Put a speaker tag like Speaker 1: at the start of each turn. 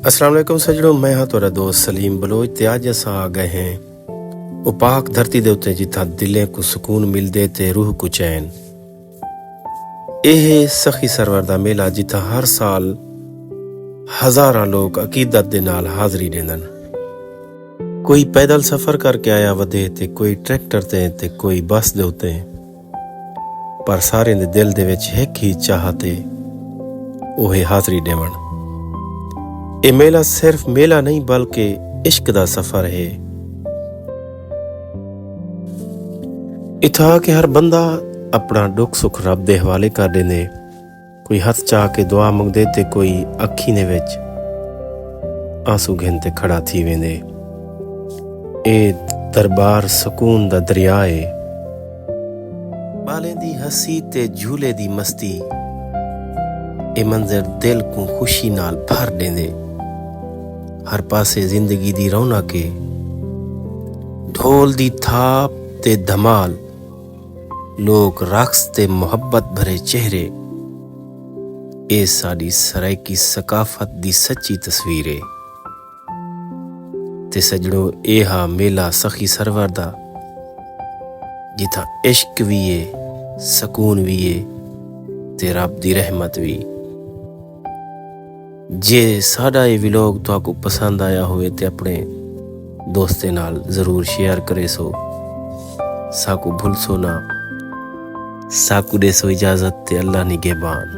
Speaker 1: अस्सलाम वालेकुम सजड़ो, मैं हाँ तोरा दोस्त सलीम बलोच ते अज असां आ गए हैं वो पाक धरती दे उत्ते जिथा दिलें को सुकून मिलदे ते रूह को चैन। ਇਹ ਸਖੀ ਸਰਵਰ ਦਾ ਮੇਲਾ ਜਿੱਥਾ ਹਰ ਸਾਲ ਹਜ਼ਾਰਾਂ ਲੋਕ ਅਕੀਦਤ ਦੇ ਨਾਲ ਹਾਜ਼ਰੀ ਦਿੰਦੇ ਨੇ। ਕੋਈ ਪੈਦਲ ਸਫ਼ਰ ਕਰਕੇ ਆਇਆ ਵਧੇ ਤੇ ਕੋਈ ਟਰੈਕਟਰ ਤੇ ਕੋਈ ਬੱਸ ਦੇ ਉੱਤੇ, ਪਰ ਸਾਰਿਆਂ ਦੇ ਦਿਲ ਦੇ ਵਿੱਚ ਇੱਕ ਹੀ ਚਾਹਤੇ ਉਹ ਹਾਜ਼ਰੀ ਦੇਵਣ। ਇਹ ਮੇਲਾ ਸਿਰਫ ਮੇਲਾ ਨਹੀਂ ਬਲਕਿ ਇਸ਼ਕ ਦਾ ਸਫ਼ਰ ਹੈ। ਇੱਥਾ ਕਿ ਹਰ ਬੰਦਾ अपना दुख सुख रब दे हवाले कर देंदे, कोई हथ चाह के दुआ मंगदे ते कोई अखी ने विच आंसू घिनते खड़ा थी वेंदे। ए दरबार सुकून दा दरिया है, बालें दी हसी ते झूले दी मस्ती, ए मंजर दिल को खुशी नाल भर देंदे। हर पासे जिंदगी दी रौनक है, ढोल दी थाप ते धमाल, लोग रक्स ते मुहब्बत भरे चेहरे। ए साड़ी सराइकी सकाफत दी सच्ची तस्वीर है। ते सजड़ो ए हा मेला सखी सरवर दा, जिथा इश्क भी है, सकून भी है ते रब दी रहमत भी। जे साडा ये व्लॉग तुहानू पसंद आया होवे ते अपने दोस्तें नाल जरूर शेयर करे सो। साकू भूल सो ना। साकू दे सो इजाजत ते अल्लाह निगहबान।